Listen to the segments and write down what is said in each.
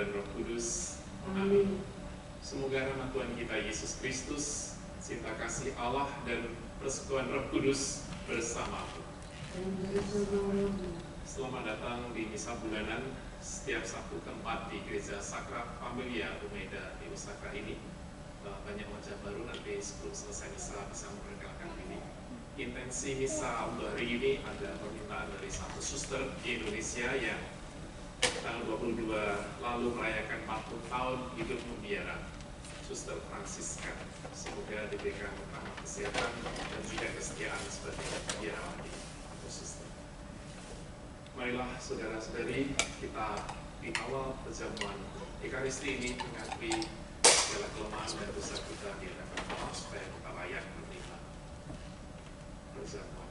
dan Roh Kudus. Amin. Semoga rahmat Tuhan kita Yesus Kristus, cinta kasih Allah dan persekutuan Roh Kudus bersamamu. Selamat datang di Misa Bulanan setiap Sabtu keempat di Gereja Sakra Familia Umeda di Osaka ini. Banyak wajah baru, nanti sebelum selesai misa bisa memperkenalkan diri. Intensi misa untuk hari ini ada permintaan dari satu suster di Indonesia yang tanggal 22 lalu merayakan 40 tahun hidup membiara, Suster Francisca. Semoga diberikan rahmat kesehatan dan juga kesetiaan sebagai biarawati atau suster. Marilah saudara-saudari, kita di awal perjamuan Ekaristi ini mengakui segala kelemahan dan dosa kita di hadapan Allah supaya kita layak menerima perjamuan.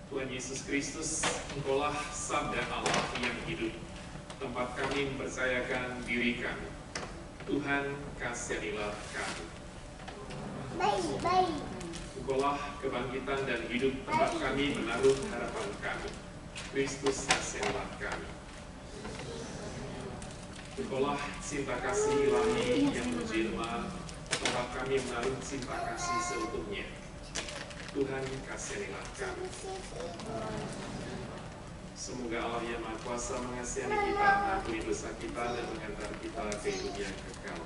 Tuhan Yesus Kristus, Engkaulah sabda Allah yang hidup. Tempat kami mempercayakan diri kami. Tuhan, kasihanilah kami. Baik. Engkaulah kebangkitan dan hidup. Tempat kami menaruh harapan kami. Kristus, kasihanilah kami. Engkaulah cinta kasih ilahi yang menjelma. Tempat kami menaruh cinta kasih seutuhnya. Tuhan, kasihanilah kami. Semoga Allah yang Maha Kuasa mengasihani kita, mengampuni dosa kita, dan mengantar kita ke hidup yang kekal.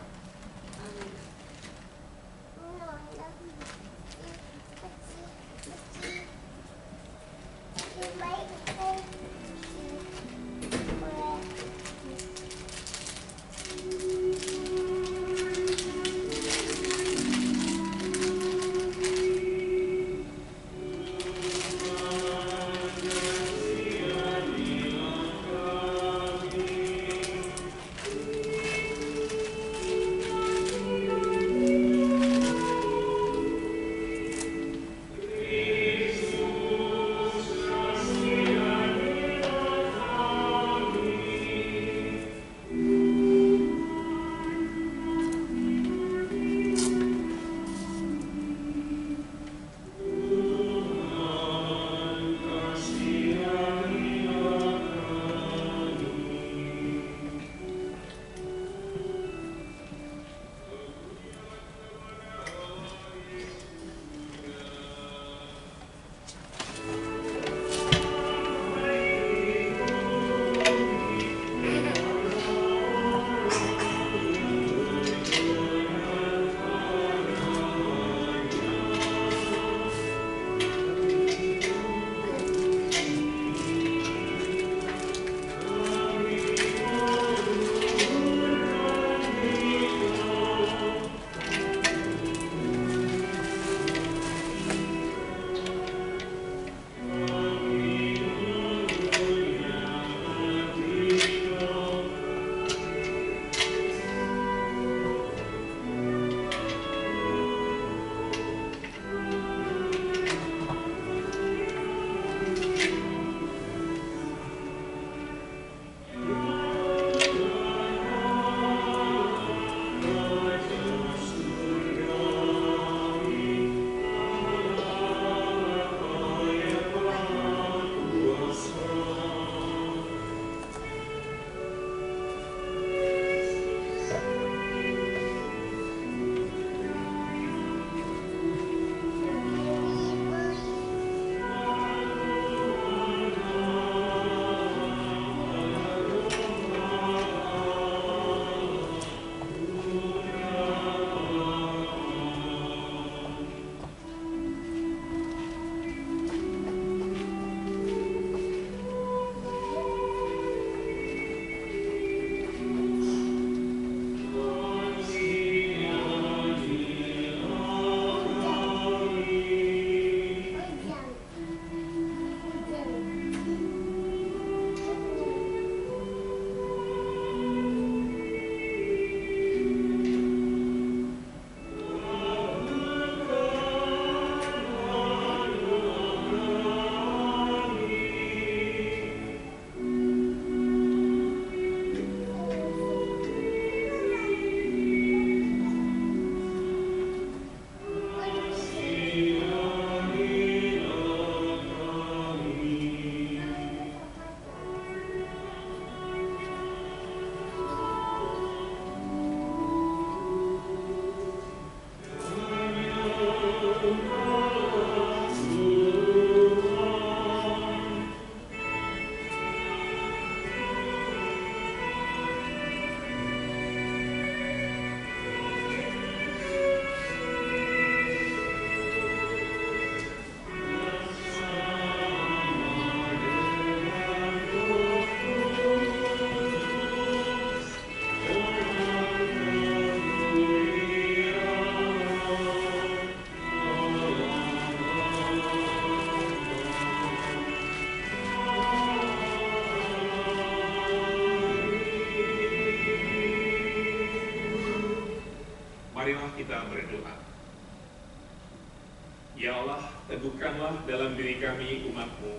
teguhkanlah dalam diri kami umat-Mu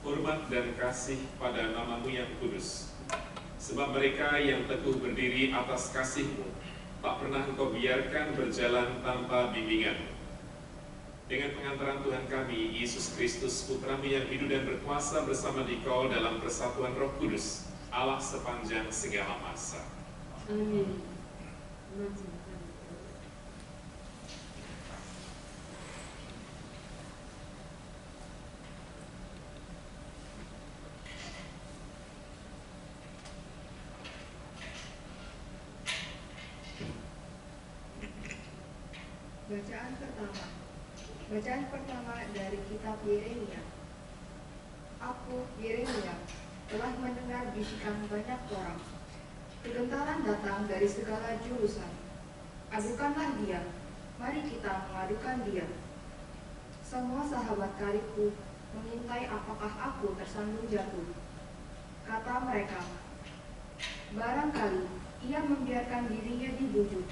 hormat dan kasih pada nama-Mu yang kudus. Sebab mereka yang teguh berdiri atas kasih-Mu tak pernah Engkau biarkan berjalan tanpa bimbingan. Dengan pengantaran Tuhan kami, Yesus Kristus, Putra-Mu yang hidup dan berkuasa bersama Dikau dalam persatuan Roh Kudus, Allah sepanjang segala masa. Amin. Bacaan pertama dari kitab Yeremia. Aku, Yeremia, telah mendengar bisikan banyak orang. Kegentaran datang dari segala jurusan. Adukanlah dia, mari kita mengadukan dia. Semua sahabat karibku mengintai apakah aku tersandung jatuh. Kata mereka, barangkali ia membiarkan dirinya dibujuk,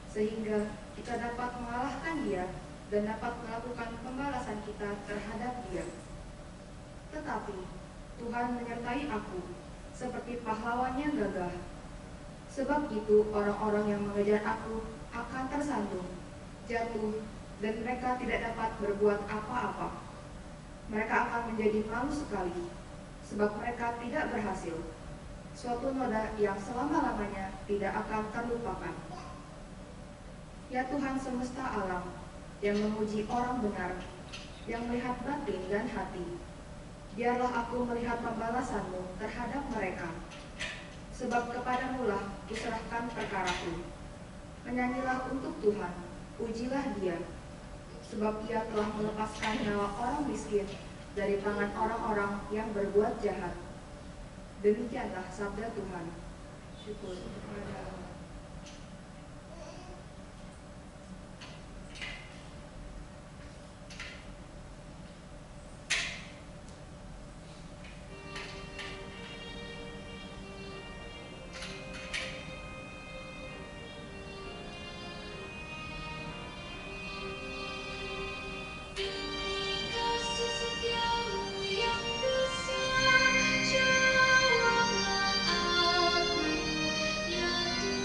sehingga kita dapat mengalahkan dia dan dapat melakukan pembalasan kita terhadap dia. Tetapi Tuhan menyertai aku seperti pahlawan yang gagah. Sebab itu orang-orang yang mengejar aku akan tersandung, jatuh, dan mereka tidak dapat berbuat apa-apa. Mereka akan menjadi malu sekali, sebab mereka tidak berhasil. Suatu noda yang selama-lamanya tidak akan terlupakan. Ya Tuhan semesta alam, yang memuji orang benar, yang melihat batin dan hati, biarlah aku melihat pembalasan-Mu terhadap mereka. Sebab kepadamu-lah kuserahkan perkaraku. Menyanyilah untuk Tuhan, pujilah Dia, sebab Ia telah melepaskan nyawa orang miskin dari tangan orang-orang yang berbuat jahat. Demikianlah sabda Tuhan. Syukur kepada Allah. Jawablah aku, ya Tuhan.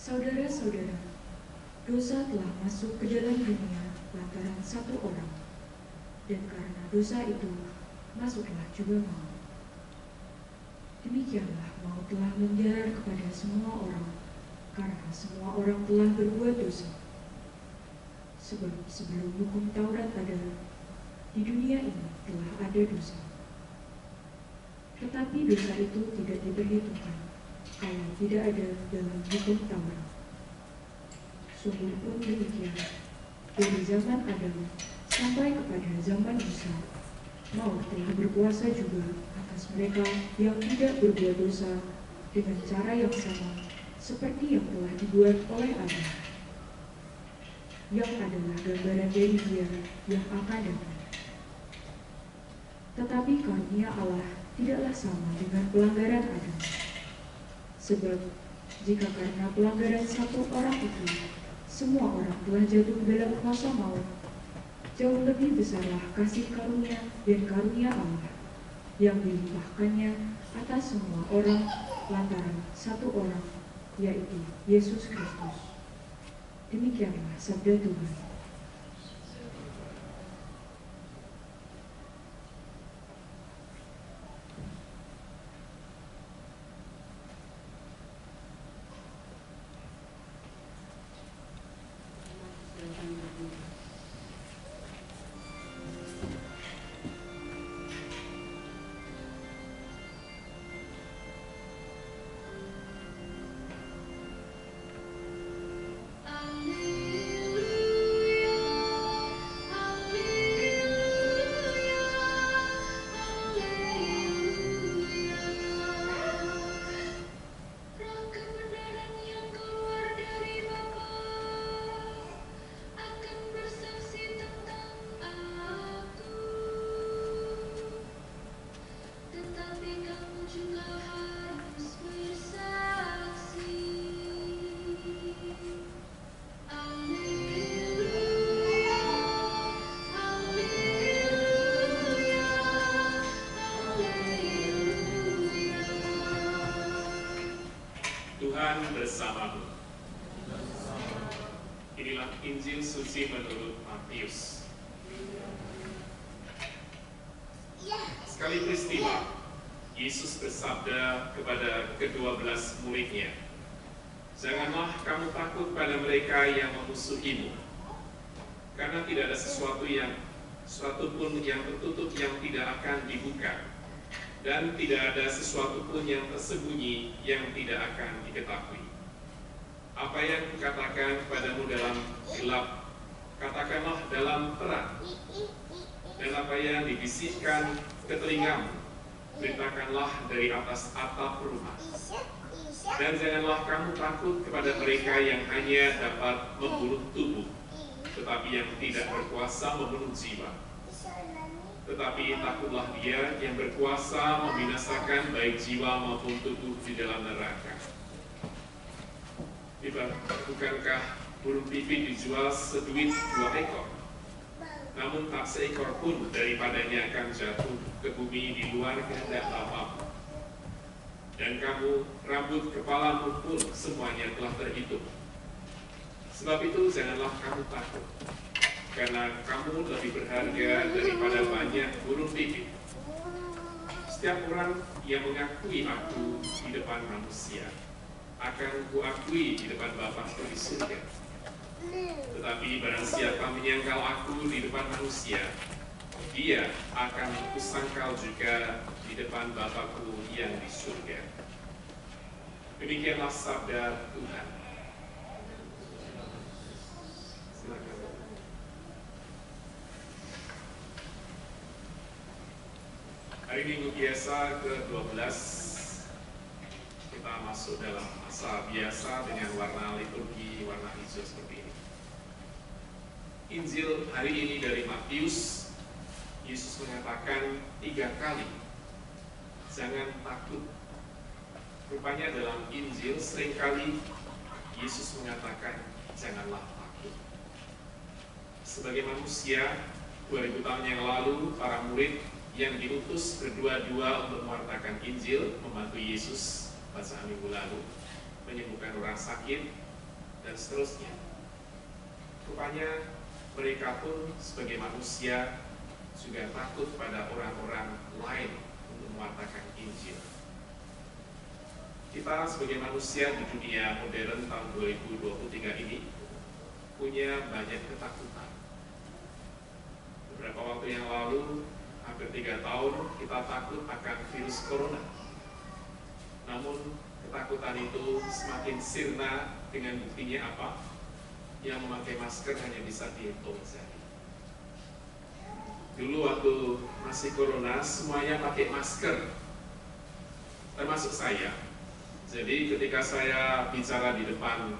Saudara-saudara, dosa telah masuk ke dalam dunia lantaran satu orang, dan karena dosa itu masuklah juga maut. Demikianlah maut telah menjalar kepada semua orang, karena semua orang telah berbuat dosa. Sebab sebelum hukum Taurat ada, di dunia ini telah ada dosa. Tetapi dosa itu tidak diperhitungkan kalau tidak ada dalam hukum Taurat. Sungguh pun demikian, dari zaman Adam sampai kepada zaman Musa, maut telah berkuasa juga atas mereka yang tidak berbuat dosa dengan cara yang sama seperti yang telah dibuat oleh Adam, yang adalah gambaran dari Dia yang akan datang. Tetapi karunia Allah tidaklah sama dengan pelanggaran Adam. Sebab jika karena pelanggaran satu orang itu semua orang telah jatuh dalam kuasa maut, jauh lebih besarlah kasih karunia dan karunia Allah yang dilimpahkannya atas semua orang lantaran satu orang, yaitu Yesus Kristus. Demikianlah sabda Tuhan. Tuhan bersamamu. Inilah Injil suci menurut Matius. Sekali peristiwa, Yesus bersabda kepada ke-12 muridnya, "Janganlah kamu takut pada mereka yang memusuhimu, karena tidak ada sesuatu pun yang tertutup yang tidak akan dibuka, dan tidak ada sesuatu pun yang tersembunyi yang tidak akan diketahui. Apa yang kukatakan kepadamu dalam gelap, katakanlah dalam terang. Dan apa yang dibisikkan ke telingamu, beritakanlah dari atas atap rumah. Dan janganlah kamu takut kepada mereka yang hanya dapat membunuh tubuh, tetapi yang tidak berkuasa membunuh jiwa. Tetapi takutlah Dia yang berkuasa membinasakan baik jiwa maupun tubuh di dalam neraka. Bukankah burung pipit dijual seduit 2 ekor? Namun tak seekor pun daripadanya akan jatuh ke bumi di luar kehendak Bapamu. Dan kamu, rambut kepalamu pun semuanya telah terhitung. Sebab itu janganlah kamu takut, karena kamu lebih berharga daripada banyak burung pipit. Setiap orang yang mengakui aku di depan manusia, akan kuakui di depan Bapa-Ku di surga. Tetapi barang siapa menyangkal aku di depan manusia, dia akan kusangkal juga di depan Bapa-Ku yang di surga." Demikianlah sabda Tuhan. Silakan. Hari Minggu biasa ke-12, kita masuk dalam masa biasa dengan warna liturgi warna hijau seperti ini. Injil hari ini dari Matius, Yesus mengatakan 3 kali, "Jangan takut." Rupanya dalam Injil seringkali Yesus mengatakan, "Janganlah takut." Sebagai manusia, 2000 tahun yang lalu, para murid yang diutus berdua-dua untuk mewartakan Injil, membantu Yesus bacaan minggu lalu, menyembuhkan orang sakit, dan seterusnya. Rupanya mereka pun sebagai manusia juga takut pada orang-orang lain untuk mewartakan Injil. Kita sebagai manusia di dunia modern tahun 2023 ini punya banyak ketakutan. Beberapa waktu yang lalu, hampir 3 tahun, kita takut akan virus corona. Namun ketakutan itu semakin sirna dengan buktinya apa? Yang memakai masker hanya bisa dihitung jari. Dulu waktu masih corona, semuanya pakai masker, termasuk saya. Jadi ketika saya bicara di depan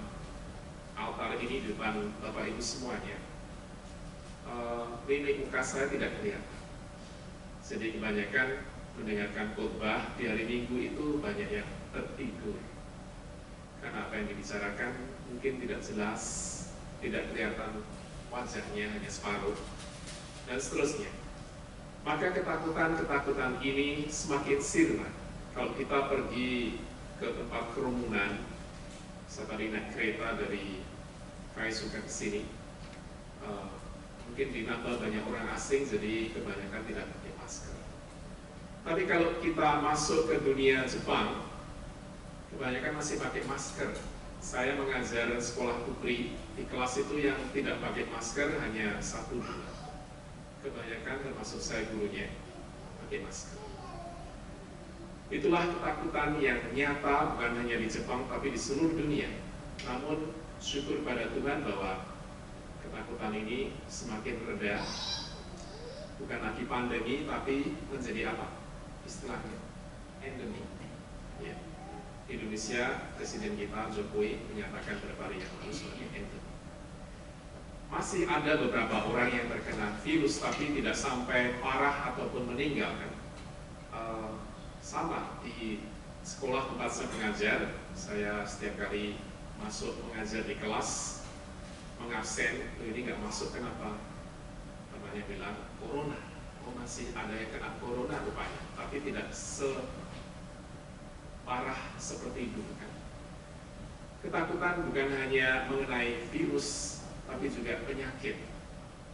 altar ini, di depan Bapak Ibu semuanya, mimik muka saya tidak kelihatan. Jadi kebanyakan mendengarkan khotbah di hari Minggu itu banyak yang tertidur. Karena apa yang dibicarakan mungkin tidak jelas, tidak kelihatan wajahnya, hanya separuh, dan seterusnya. Maka ketakutan-ketakutan ini semakin sirna. Kalau kita pergi ke tempat kerumunan, saya tadi naik kereta dari Kaisuka ke sini, mungkin dinambah banyak orang asing, jadi kebanyakan tidak pakai masker. Tapi kalau kita masuk ke dunia Jepang, kebanyakan masih pakai masker. Saya mengajar sekolah putri, di kelas itu yang tidak pakai masker hanya 1-2. Kebanyakan termasuk saya gurunya pakai masker. Itulah ketakutan yang nyata bukan hanya di Jepang tapi di seluruh dunia. Namun syukur pada Tuhan bahwa ketakutan ini semakin reda. Bukan lagi pandemi tapi menjadi apa? Istilahnya endemi. Ya. Indonesia, Presiden kita Jokowi menyatakan beberapa hari yang lalu sebagai endemi. Masih ada beberapa orang yang terkena virus tapi tidak sampai parah ataupun meninggal kan. Sama di sekolah tempat saya mengajar, saya setiap kali masuk mengajar di kelas mengabsen, ini nggak masuk kenapa? Temannya bilang corona, masih ada yang kena corona rupanya, tapi tidak separah seperti dulu kan. Ketakutan bukan hanya mengenai virus, tapi juga penyakit.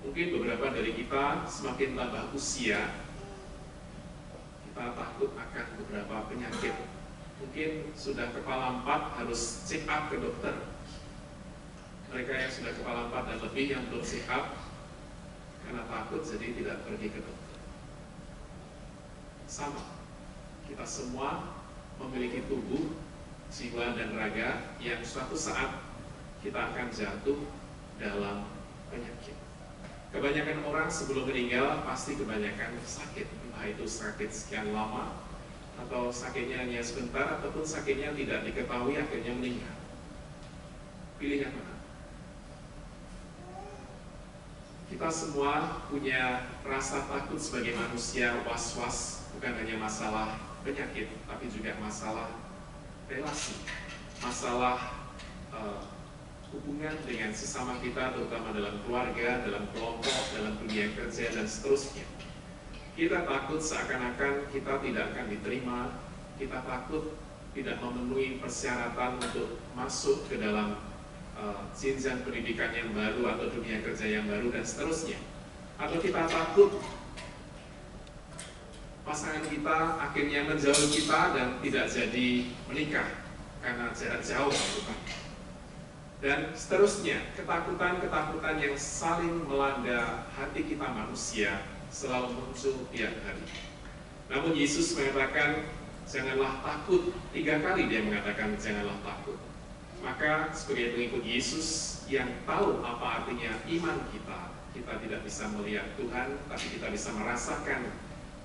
Mungkin beberapa dari kita semakin tambah usia, kita takut akan beberapa penyakit. Mungkin sudah kepala 4 harus check up ke dokter. Mereka yang sudah kepala 4 dan lebih yang belum check up karena takut jadi tidak pergi ke dokter. Sama, kita semua memiliki tubuh, jiwa dan raga yang suatu saat kita akan jatuh dalam penyakit. Kebanyakan orang sebelum meninggal pasti kebanyakan sakit, entah itu sakit sekian lama atau sakitnya hanya sebentar ataupun sakitnya tidak diketahui akhirnya meninggal. Pilih yang mana? Kita semua punya rasa takut sebagai manusia, was-was, bukan hanya masalah penyakit tapi juga masalah relasi, masalah hubungan dengan sesama kita, terutama dalam keluarga, dalam kelompok, dalam dunia kerja, dan seterusnya. Kita takut seakan-akan kita tidak akan diterima, kita takut tidak memenuhi persyaratan untuk masuk ke dalam jenjang pendidikan yang baru atau dunia kerja yang baru, dan seterusnya. Atau kita takut pasangan kita akhirnya menjauh kita dan tidak jadi menikah karena jarak jauh, dan seterusnya. Ketakutan-ketakutan yang saling melanda hati kita manusia selalu muncul tiap hari. Namun Yesus mengatakan janganlah takut. 3 kali dia mengatakan janganlah takut. Maka sebagai pengikut Yesus yang tahu apa artinya iman kita, kita tidak bisa melihat Tuhan, tapi kita bisa merasakan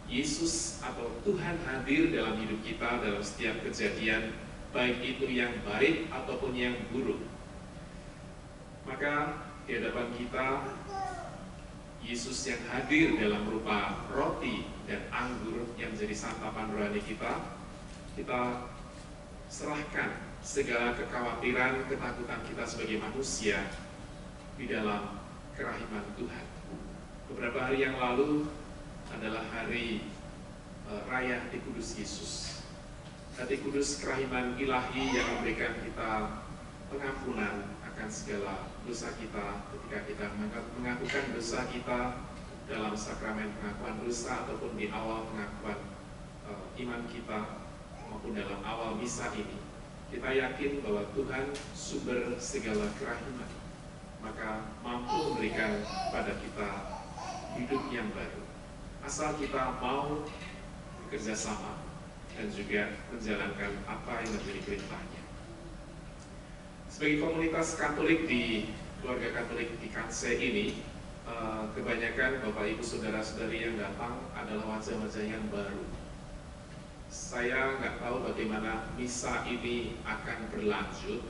Yesus atau Tuhan hadir dalam hidup kita dalam setiap kejadian, baik itu yang baik ataupun yang buruk. Maka di hadapan kita Yesus yang hadir dalam rupa roti dan anggur yang menjadi santapan rohani kita, kita serahkan segala kekhawatiran, ketakutan kita sebagai manusia di dalam kerahiman Tuhan. Beberapa hari yang lalu adalah hari raya Hati Kudus Yesus. Hati Kudus kerahiman ilahi yang memberikan kita pengampunan akan segala dosa kita ketika kita mengakukan dosa kita dalam sakramen pengakuan dosa ataupun di awal pengakuan iman kita maupun dalam awal misa ini. Kita yakin bahwa Tuhan sumber segala kerahiman, maka mampu memberikan pada kita hidup yang baru asal kita mau bekerja sama dan juga menjalankan apa yang menjadi perintahnya. Sebagai komunitas Katolik di keluarga Katolik di Kanse ini, kebanyakan Bapak Ibu Saudara-saudari yang datang adalah wajah-wajah yang baru. Saya nggak tahu bagaimana misa ini akan berlanjut.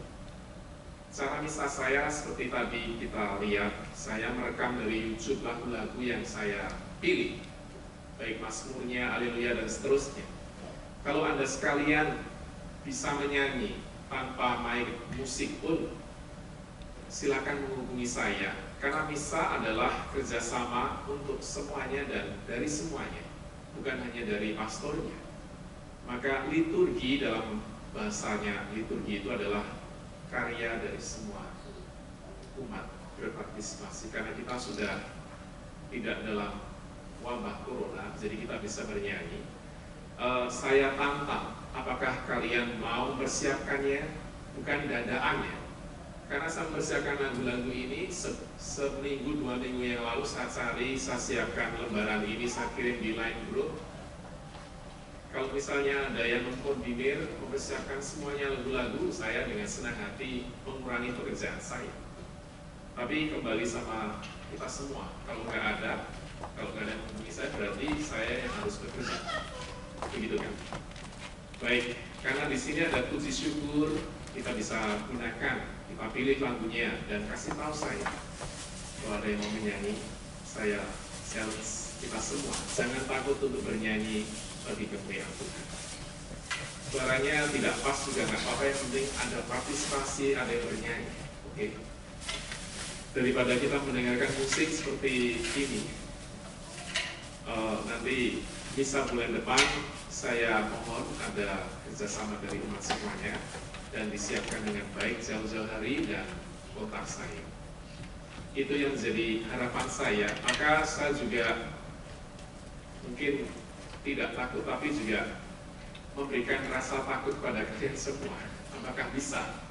Cara misa saya seperti tadi kita lihat, saya merekam dari YouTube lagu-lagu yang saya pilih, baik mazmurnya, haleluya dan seterusnya. Kalau Anda sekalian bisa menyanyi tanpa mic musik pun, silakan menghubungi saya, karena misa adalah kerjasama untuk semuanya dan dari semuanya, bukan hanya dari pastornya. Maka liturgi, dalam bahasanya liturgi itu adalah karya dari semua umat berpartisipasi, karena kita sudah tidak dalam wabah corona, jadi kita bisa bernyanyi. Saya tantang, apakah kalian mau mempersiapkannya, bukan dadaannya. Karena saya mempersiapkan lagu-lagu ini seminggu, 2 minggu yang lalu saya cari, saya siapkan lembaran ini, saya kirim di line group. Kalau misalnya ada yang mengkoordinir, mempersiapkan semuanya lagu-lagu, saya dengan senang hati mengurangi pekerjaan saya. Tapi kembali sama kita semua, kalau nggak ada yang menghubungi saya, berarti saya yang harus bekerja. Begitu kan? Baik, karena di sini ada puji syukur, kita bisa gunakan, kita pilih lagunya dan kasih tahu saya kalau ada yang mau menyanyi. Saya challenge kita semua, jangan takut untuk bernyanyi bagi kemuliaan Tuhan. Suaranya tidak pas juga nggak apa-apa, yang penting ada partisipasi, ada yang bernyanyi. Oke? Daripada kita mendengarkan musik seperti ini, nanti misa bulan depan saya mohon ada kerjasama dari umat semuanya dan disiapkan dengan baik jauh-jauh hari dan kontak saya. Itu yang jadi harapan saya. Maka saya juga mungkin tidak takut, tapi juga memberikan rasa takut pada kalian semua. Apakah bisa?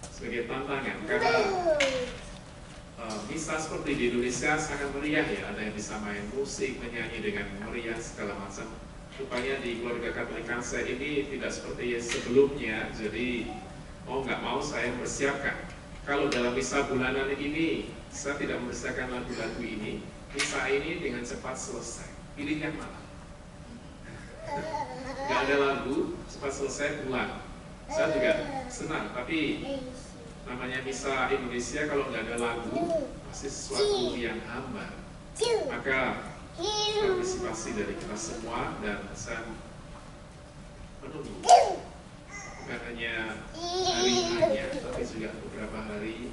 Sebagai tantangan, karena misa seperti di Indonesia sangat meriah ya, ada yang bisa main musik, menyanyi dengan meriah segala macam. Rupanya di keluarga Katolik Kanse ini tidak seperti sebelumnya, jadi mau nggak mau saya mempersiapkan. Kalau dalam misa bulanan ini saya tidak mempersiapkan lagu-lagu ini, misa ini dengan cepat selesai. Pilih yang mana? Nggak ada lagu, cepat selesai pulang. Saya juga senang, tapi namanya misa Indonesia kalau nggak ada lagu pasti sesuatu yang hambar. Maka partisipasi dari kita semua, dan saya menunggu bukan hanya hari-harinya, tapi juga beberapa hari,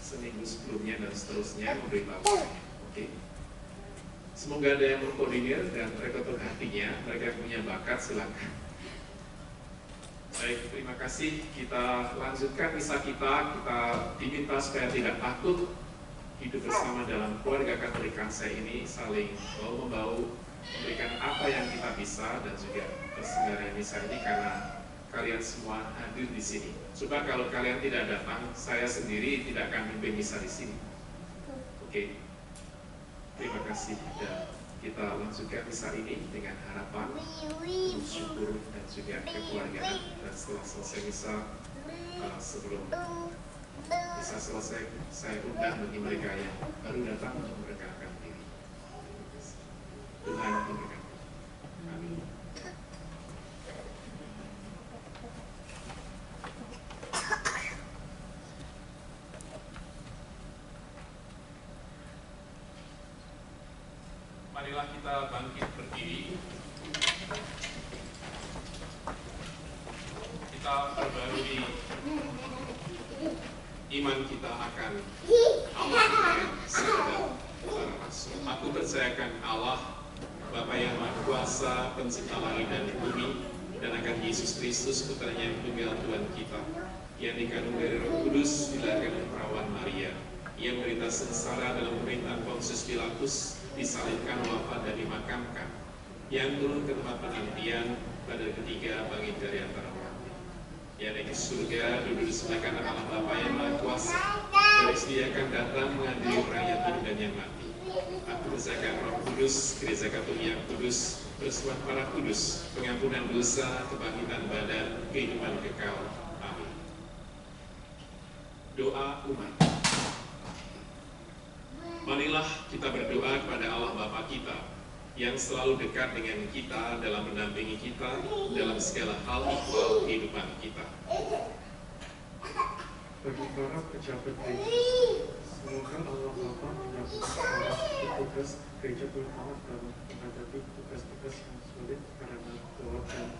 seminggu sebelumnya dan seterusnya memberitahu saya. Oke. Semoga ada yang mengkoordinir dan rekotok hatinya, mereka yang punya bakat silakan. Baik, terima kasih. Kita lanjutkan misa kita. Kita diminta supaya tidak takut, hidup bersama dalam keluarga Katolik Kanse ini, saling bahu-membahu, memberikan apa yang kita bisa, dan juga perselenggaraan misa ini karena kalian semua hadir di sini. Coba kalau kalian tidak datang, saya sendiri tidak akan memimpin misa di sini. Oke. Terima kasih, dan kita lanjutkan misa ini dengan harapan, syukur dan juga kekeluargaan. Dan setelah selesai misa, sebelum misa selesai, saya undang bagi mereka yang baru datang untuk merekatkan diri. Tuhan memberkati. Amin. Marilah kita bangkit berdiri. Kita perbarui iman kita akan Allah yang secara langsung. Aku percayakan Allah, Bapa yang Maha Kuasa, Pencipta langit dan bumi, dan akan Yesus Kristus, Putranya yang tunggal Tuhan kita, yang dikandung dari Roh Kudus, dilahirkan oleh perawan Maria. Ia menderita sengsara dalam pemerintahan Pontius Pilatus, disalibkan, wafat dan dimakamkan. Yang turun ke tempat penantian, pada ketiga bangkit dari antara mati. Yang naik ke surga, duduk di sebelah kanan Allah Bapa yang Maha Kuasa, dan disediakan datang mengadili orang yang hidup dan yang mati. Aku percayakan Roh Kudus, Gereja Katolik yang kudus, persekutuan para kudus, pengampunan dosa, kebangkitan badan, kehidupan kekal. Amin. Doa umat. Marilah kita berdoa kepada Allah Bapa kita yang selalu dekat dengan kita dalam mendampingi kita dalam segala hal ikhwal kehidupan kita. Bagi para pejabat gereja, semoga Allah Bapa menyambut para petugas gereja terutama dalam menghadapi tugas-tugas yang sulit karena doa dan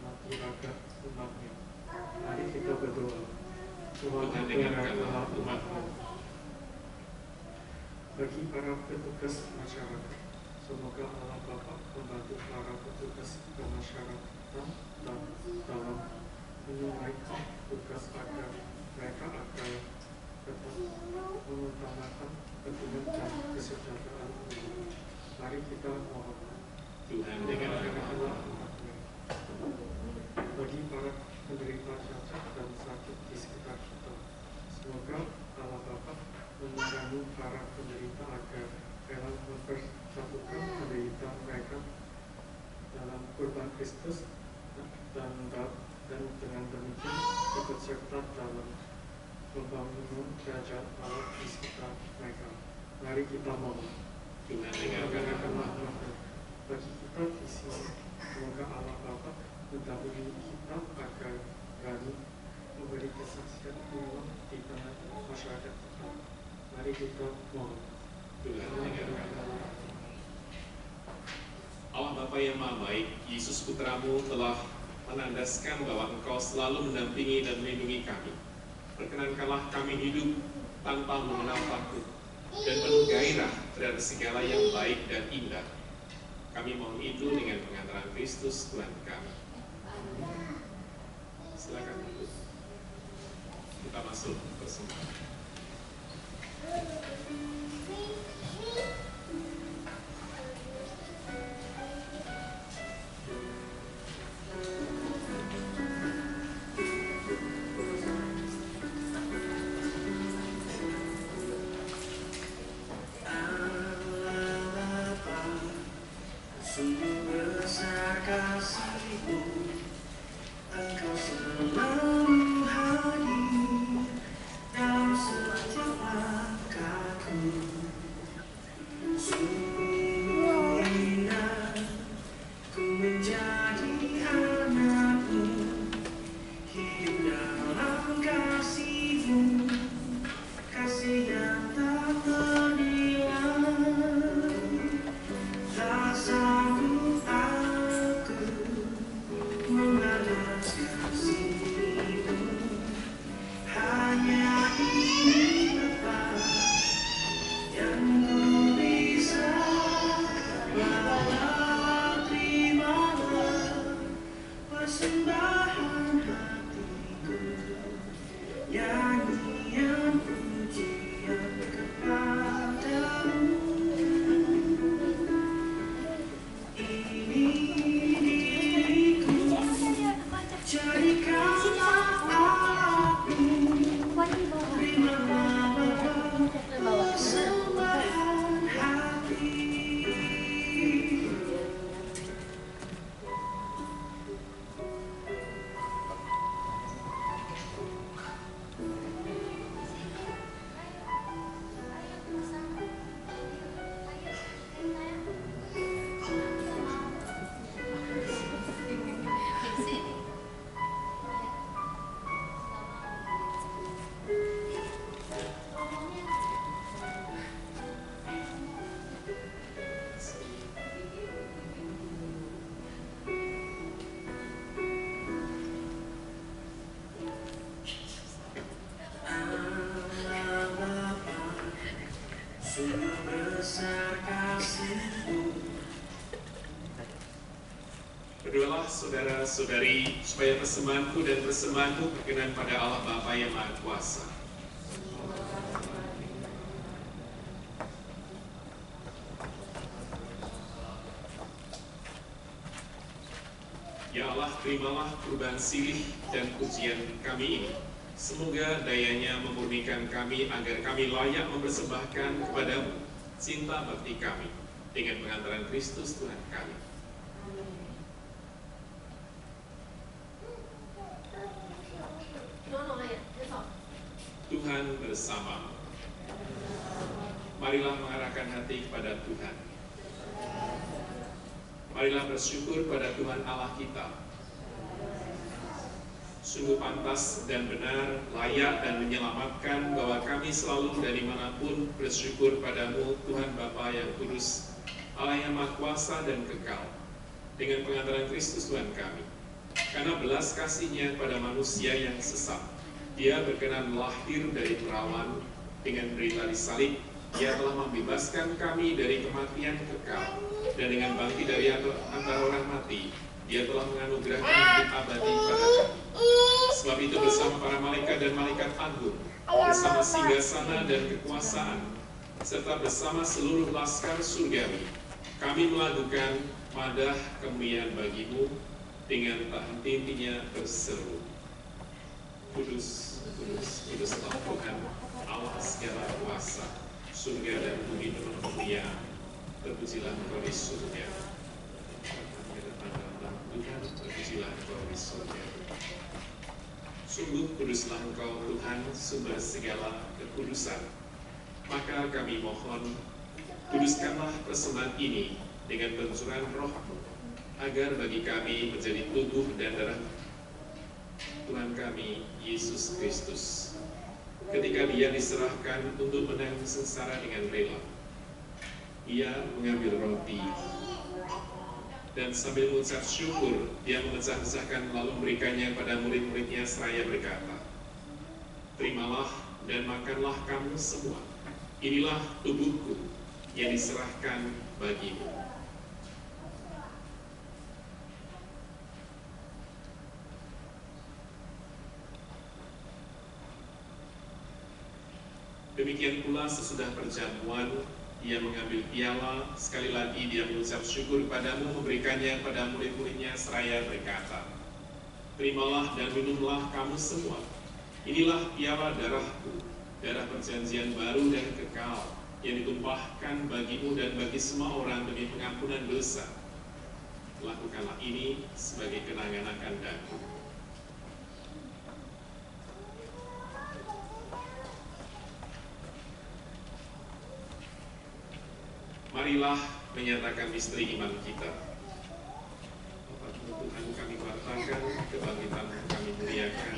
mati raga umatnya. Mari kita berdoa. Tuhan dengarkanlah umat-Mu. Bagi para petugas masyarakat, semoga Allah Bapa membantu para petugas kemasyarakatan dan dalam menunaikan tugas agar mereka akan tetap mengutamakan kepentingan dan kesejahteraan umat. Mari kita mohon. Tuhan dengarkanlah. Bagi para penderita cacat dan sakit di sekitar kita, semoga Allah Bapa memerangi para penderita agar rela mempersatukan penderitaan mereka dalam kurban Kristus dan dengan demikian ikut serta dalam membangun kerajaan Allah di sekitar mereka. Mari kita mohon. Tuhan dengarkanlah. Bagi kita di sini, semoga Allah Bapa mendampingi kita agar berani memberi kesaksian ulang di tengah masyarakat kita. Mari kita mohon. Tuhan dengarkanlah. Allah Bapa yang Maha Baik, Yesus Putramu telah menandaskan bahwa Engkau selalu mendampingi dan melindungi kami. Perkenankanlah kami hidup tanpa mengenal takut dan penuh gairah terhadap segala yang baik dan indah. Kami mohon itu dengan pengantaran Kristus Tuhan kami. Silakan duduk. Kita masuk persembahan. Berdoalah saudara-saudari supaya persembahanku dan persembahanmu berkenan pada Allah Bapa yang Maha Kuasa. Ya Allah, terimalah kurban silih dan pujian kami ini. Semoga dayanya memurnikan kami agar kami layak mempersembahkan kepadamu cinta bakti kami dengan pengantaran Kristus Tuhan kami. Tuhan bersama. Marilah mengarahkan hati kepada Tuhan. Marilah bersyukur pada Tuhan Allah kita. Sungguh pantas dan benar, layak dan menyelamatkan bahwa kami selalu dari manapun bersyukur padamu Tuhan Bapa yang kudus, Allah yang Maha Kuasa dan kekal, dengan pengantaran Kristus Tuhan kami. Karena belas kasih-Nya pada manusia yang sesat, Dia berkenan lahir dari perawan dengan derita di salib. Dia telah membebaskan kami dari kematian kekal, dan dengan bangkit dari antara orang mati, Dia telah menganugerahkan hidup abadi pada kami. Sebab itu bersama para malaikat dan malaikat agung, bersama singgasana dan kekuasaan, serta bersama seluruh laskar surgawi, kami melakukan madah kemuliaan bagimu dengan tak henti-hentinya berseru, Kudus, kudus, kuduslah Tuhan, Allah segala kuasa, surga dan bumi penuh kemuliaan. Terpujilah Engkau di surga. Tuhan, terpujilah Engkau di surga. Sungguh kuduslah Engkau Tuhan, sumber segala kekudusan. Maka kami mohon, kuduskanlah persembahan ini dengan pencurahan Roh-Mu, agar bagi kami menjadi tubuh dan darah Tuhan kami, Yesus Kristus, ketika Dia diserahkan untuk menanggung sengsara dengan rela. Ia mengambil roti, dan sambil mengucap syukur, Dia memecah-pecahkan lalu memberikannya pada murid-muridnya seraya berkata, Terimalah dan makanlah kamu semua. Inilah tubuhku yang diserahkan bagimu. Demikian pula sesudah perjamuan, Dia mengambil piala, sekali lagi Dia mengucap syukur padamu, memberikannya pada murid-muridnya seraya berkata, Terimalah dan minumlah kamu semua. Inilah piala darahku, darah perjanjian baru dan kekal, yang ditumpahkan bagimu dan bagi semua orang demi pengampunan dosa. Lakukanlah ini sebagai kenangan akan aku. Marilah menyatakan misteri iman kita. Bapak Tuhan kami wartakan, kebangkitan kami muliakan,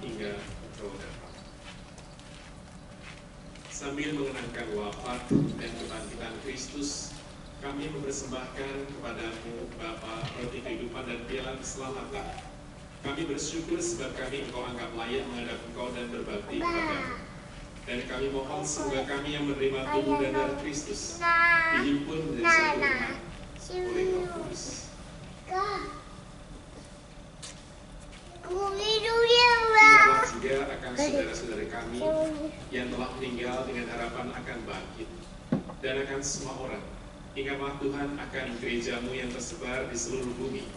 hingga Engkau datang. Sambil mengenangkan wafat dan kebangkitan Kristus, kami mempersembahkan kepadamu Bapa roti kehidupan dan piala keselamatan. Kami bersyukur sebab kami Engkau anggap layak menghadap Engkau dan berbakti kepadamu. Dan kami mohon semoga kami yang menerima tubuh dan darah Kristus dihimpun menjadi satu umat oleh Roh Kudus. Ingatlah juga akan saudara-saudara kami yang telah meninggal dengan harapan akan bangkit, dan akan semua orang. Ingatlah Tuhan akan gerejamu yang tersebar di seluruh bumi,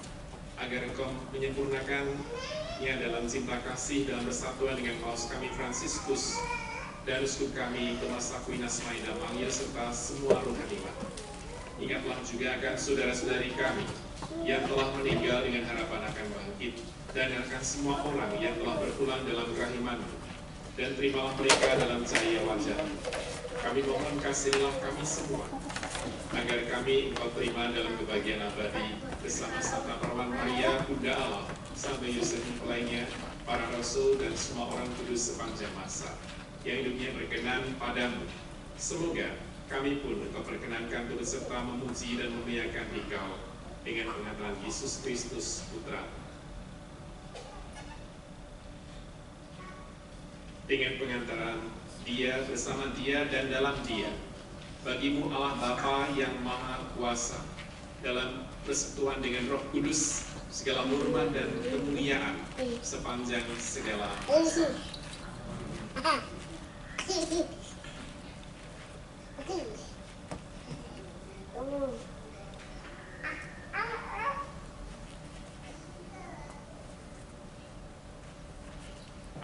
agar Engkau menyempurnakannya dalam cinta kasih dalam persatuan dengan Paus kami Fransiskus dan uskup kami Thomas Aquinas Maeda Mangil serta semua rohaniwan. Ingatlah juga akan saudara-saudari kami yang telah meninggal dengan harapan akan bangkit, dan akan semua orang yang telah berpulang dalam kerahiman-Mu, dan terimalah mereka dalam cahaya wajah-Mu. Kami mohon kasihilah kami semua, agar kami Engkau terima dalam kebahagiaan abadi bersama Santa Perawan Maria, Bunda Allah, sampai Yosef mempelainya, para rasul dan semua orang kudus sepanjang masa yang hidupnya berkenan padamu. Semoga kami pun Engkau perkenankan turut serta memuji dan memuliakan Engkau dengan pengantaran Yesus Kristus Putra. Dengan pengantaran Dia, bersama Dia, dan dalam Dia, bagimu Allah Bapa yang Maha Kuasa, dalam persekutuan dengan Roh Kudus, segala hormat dan kemuliaan sepanjang segala masa.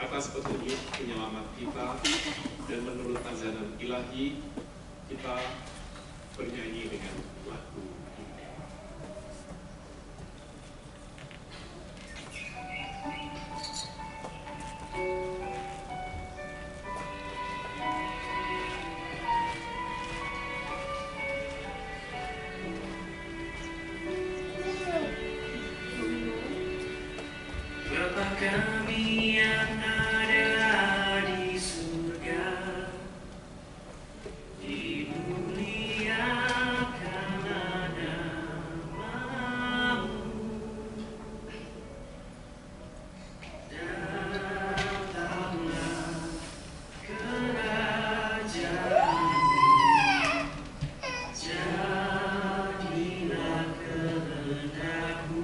Atas petunjuk penyelamat kita dan menurut ajaran ilahi, kita bernyanyi dengan lagu ini. Bapa kami yang ada di surga, dimuliakanlah namamu, datanglah kerajaanmu, jadilah kehendakmu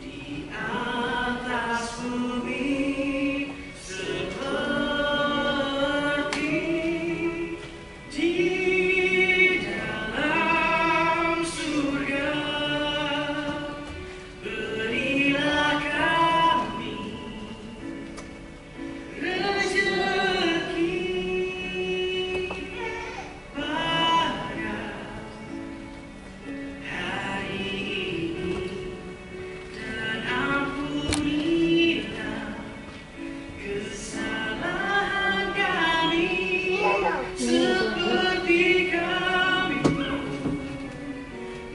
di atas bumi seperti di dalam surga. Berilah kami rezeki pada hari ini, dan ampunilah kesalahan kami seperti kami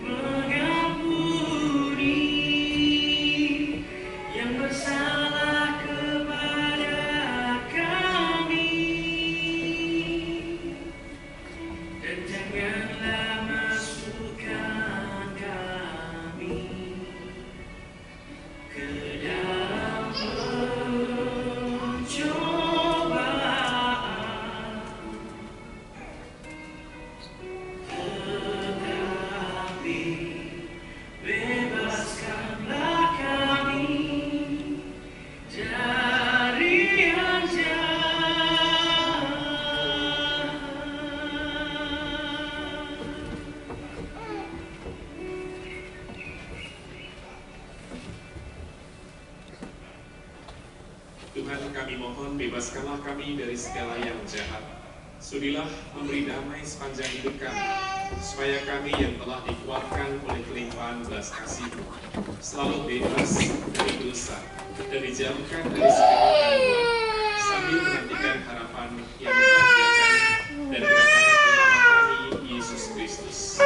mengampuni yang bersalah kepada kami, dan janganlah masukkan kami ke dalam pencobaan, tetapi bebaskanlah kami dari yang jahat. Tuhan, kami mohon bebaskanlah kami dari segala yang jahat. Sudilah memberi damai sepanjang hidup kami, supaya kami yang telah dikuatkan oleh kelimpahan belas kasih-Mu selalu bebas dari dosa dan dijauhkan dari segala gangguan, sambil menantikan harapan yang membahagiakan dan kedatangan Tuhan kami, Yesus Kristus.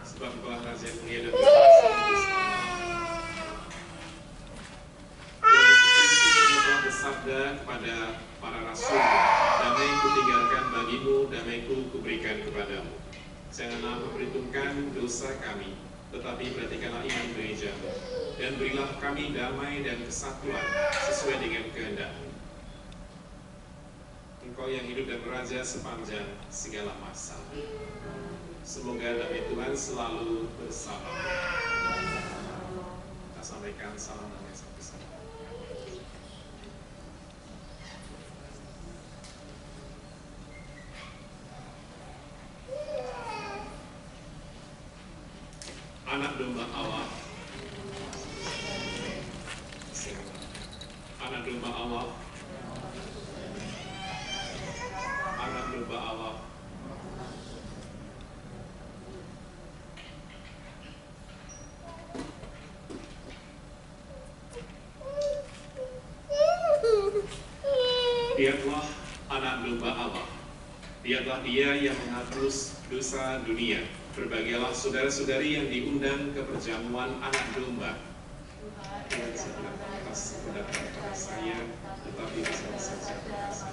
Sebab Engkau Raja yang mulia dan berkuasa untuk selamanya. Tuhan bersabda kepada para rasul, damai kutinggalkan bagimu, damai kuberikan kepadamu. Janganlah memperhitungkan dosa kami, tetapi perhatikanlah iman gereja-Mu, dan berilah kami damai dan kesatuan sesuai dengan kehendak-Mu. Engkau yang hidup dan beraja sepanjang segala masa. Semoga damai Tuhan selalu bersama. Kita sampaikan salam damai satu-satu. Anak domba Allah, anak domba Allah, anak domba Allah. Lihatlah anak domba Allah, lihatlah Dia yang menghapus dosa dunia. Berbahagialah saudara-saudari yang diundang ke perjamuan anak domba. Tuhan sedang atas mendatang kepada saya, tetapi bersama saja berkasih.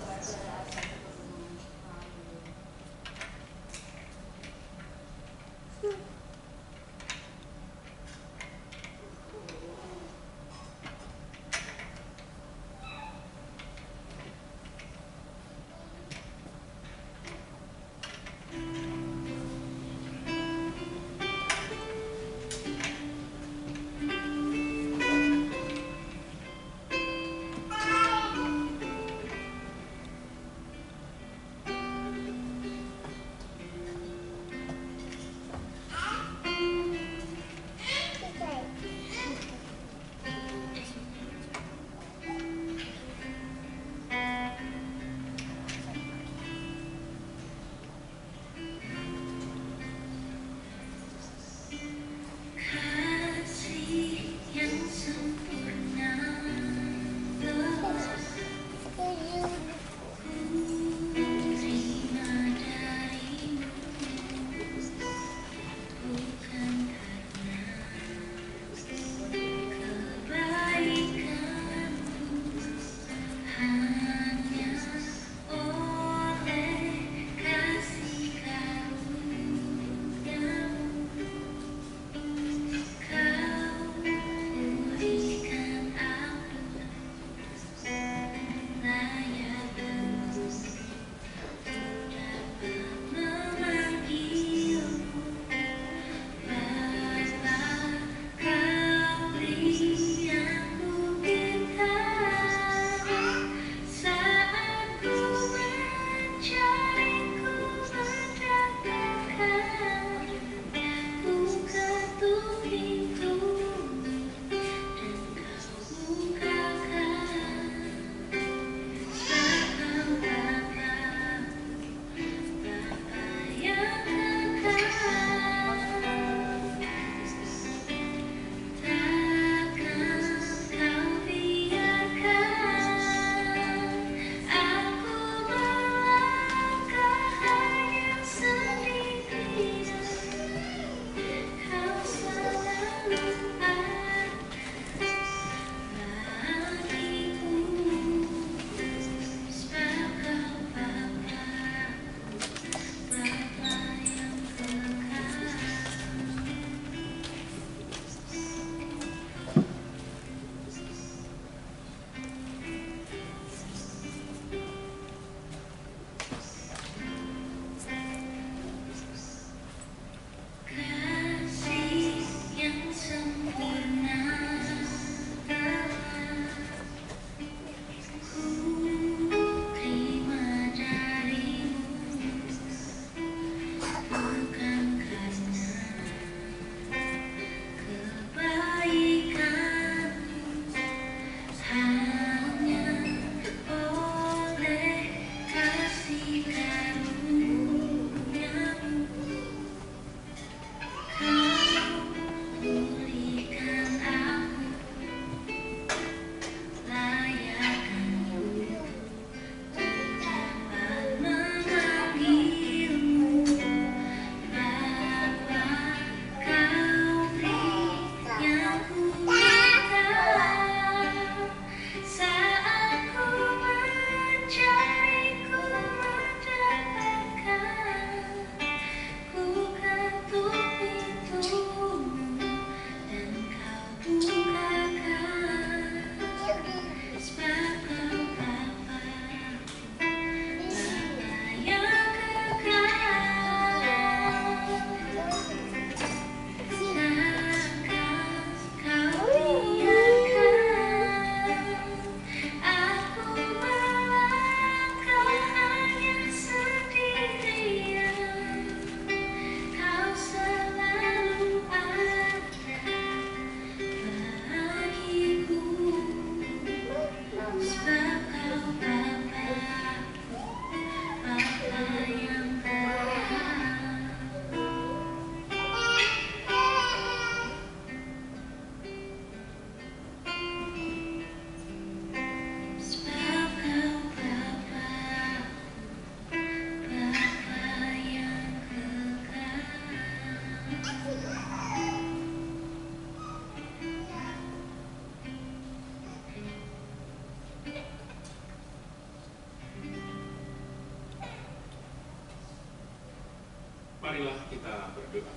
kita berdoa.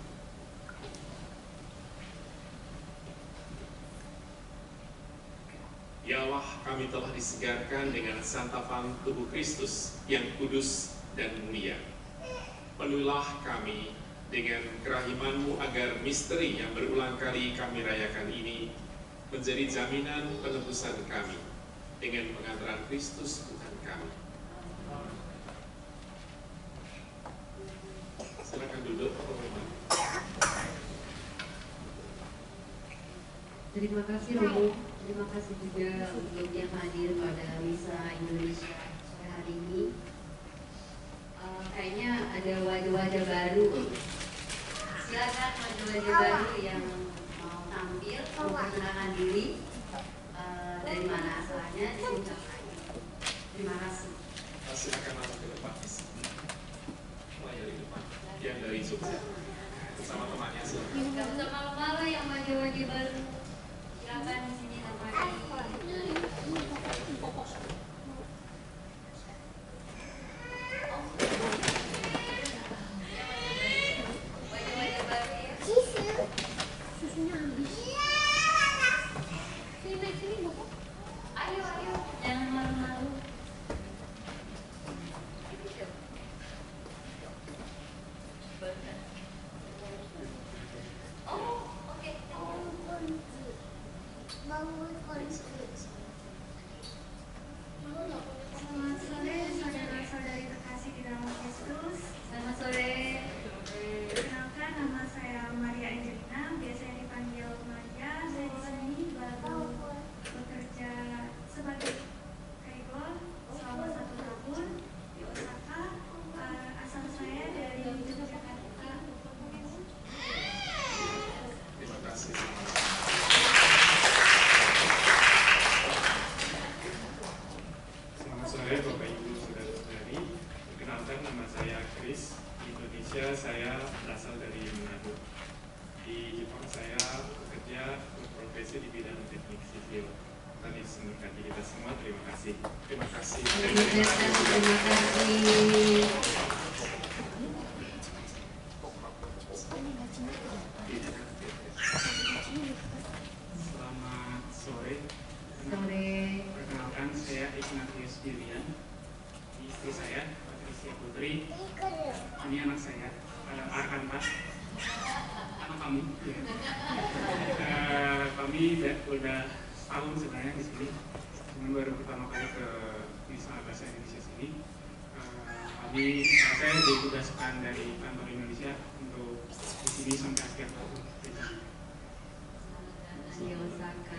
Ya Allah, kami telah disegarkan dengan santapan tubuh Kristus yang kudus dan mulia. Penuhilah kami dengan kerahiman-Mu agar misteri yang berulang kali kami rayakan ini menjadi jaminan penebusan kami dengan pengantaran Kristus Tuhan kami. Silakan duduk, teman-teman. Terima kasih Romo, terima kasih juga untuk yang hadir pada Misa Indonesia sore hari ini. Kayaknya ada wajah-wajah baru. Silakan wajah-wajah baru yang mau tampil, memperkenalkan diri, dari mana asalnya, disingkat saja. Terima kasih. Silakan masuk ke depan. Mulai dari depan. Yang dari Jogja. Bersama temannya silakan. Gak usah malu-malu yang wajah-wajah baru. Silakan di sini tempatnya. Wajah-wajah baru ya. Ayo, ayo, jangan malu-malu. Oh, oke. Selamat sore saudara-saudari terkasih di dalam Kristus. Selamat sore. Perkenalkan, nama saya Maria Angelina, biasanya dipanggil Maria. Saya di sini baru bekerja sebagai kaigon selama 1 tahun di Osaka. Asal saya dari Yogyakarta. Terima kasih. Selamat sore Bapak Ibu Saudara-saudari. Perkenalkan, nama saya Chris. Di Indonesia saya berasal dari Manado. Di Jepang saya bekerja berprofesi di bidang teknik sipil. Tadi disembuhkan kita semua. Terima kasih. Terima kasih. Terima kasih. Selamat sore. Sore. Perkenalkan, saya Ignatius Julian. Istri saya, Patricia Putri. Ini anak saya, Arkanta. Anak kami. Kami udah setahun sebenarnya di sini. Cuman baru pertama kali ke Misa Bahasa Indonesia sini. Saya ditugaskan dari kantor Indonesia untuk di sini sampai akhir tahun. Di Osaka.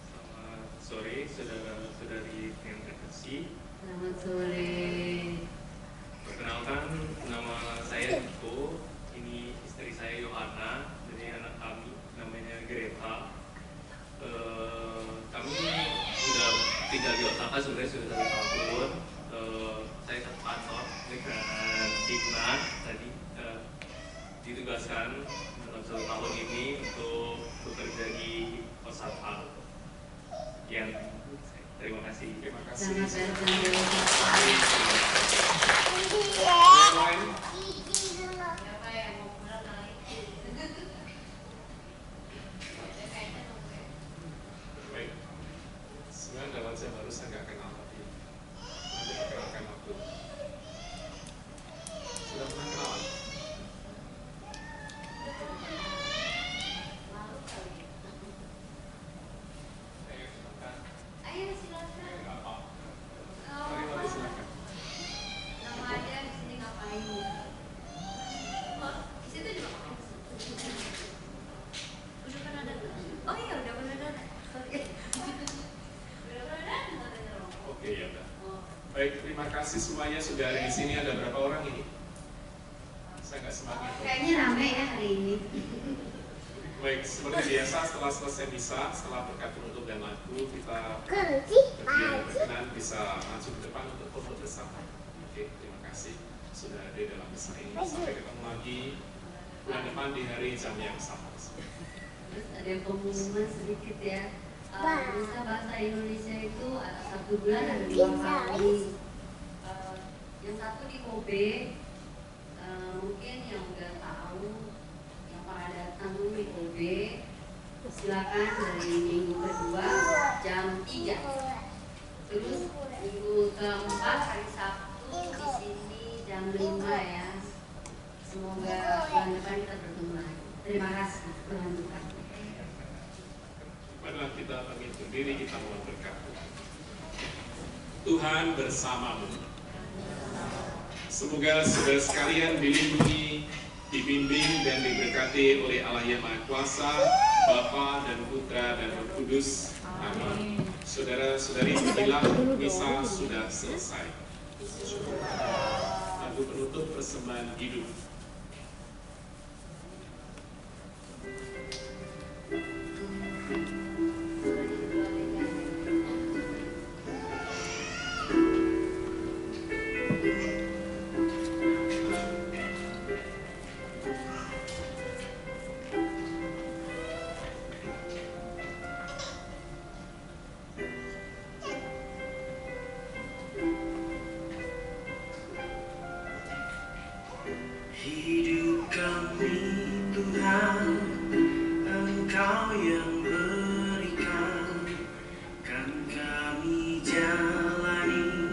Selamat sore, saudara-saudari yang terkasih. Selamat sore. Perkenalkan, nama saya Niko. Ini istri saya Yohana. Jadi anak kami namanya Greta. Kami sudah tinggal di Osaka sebenarnya sudah 1 tahun. Saya satu kantor dengan Digna tadi ditugaskan dalam 1 tahun ini untuk bekerja di Osaka. Terima kasih. Terima kasih. Selamat datang di Osaka. Yang lain? Siapa yang mau pulang kali? Baik. Sebenarnya dalam saya baru saya nggak kenal tapi nanti perkenalkan waktu. Sudah pernah kenalan? Malu kali. Ayo silakan. Ayo silakan. Nggak apa. Oh, Mari silakan. nama aja di sini ngapain? Oh, di situ juga ngapain? Udah pernah datang? Oh iya, udah pernah datang. Sorry. Udah pernah datang katanya Romo. Oke ya udah. Oh, Baik, terima kasih semuanya sudah ada di sini. Ada berapa orang ini? Saya nggak sempat ngitung. kayaknya rame ya hari ini. Baik, seperti biasa setelah selesai misa, setelah berkat penutup dan lagu, kita yang berkenan bisa maju ke depan untuk foto bersama. Oke, terima kasih sudah ada dalam misa ini. Sampai ketemu lagi bulan depan di hari jam yang sama. Terus ada pengumuman sedikit ya. Misa bahasa Indonesia itu 1 bulan ada 5 kali. Yang satu di Kobe, mungkin yang udah tahu, yang pernah datang dulu di Kobe, silakan dari minggu kedua jam 3. Terus minggu keempat hari Sabtu di sini jam 5 ya. Semoga bulan depan kita bertemu lagi. Terima kasih Tuhan Tuhan. Marilah kita pamit undur diri, kita mohon berkat. Tuhan bersamamu. Semoga saudara sekalian dilindungi, dibimbing dan diberkati oleh Allah yang Maha Kuasa, Bapa dan Putra dan Roh Kudus. Amin. Saudara-saudari, inilah misa sudah selesai. Lagu penutup persembahan hidup. Hidup kami Tuhan, Engkau yang berikan, kan kami jalani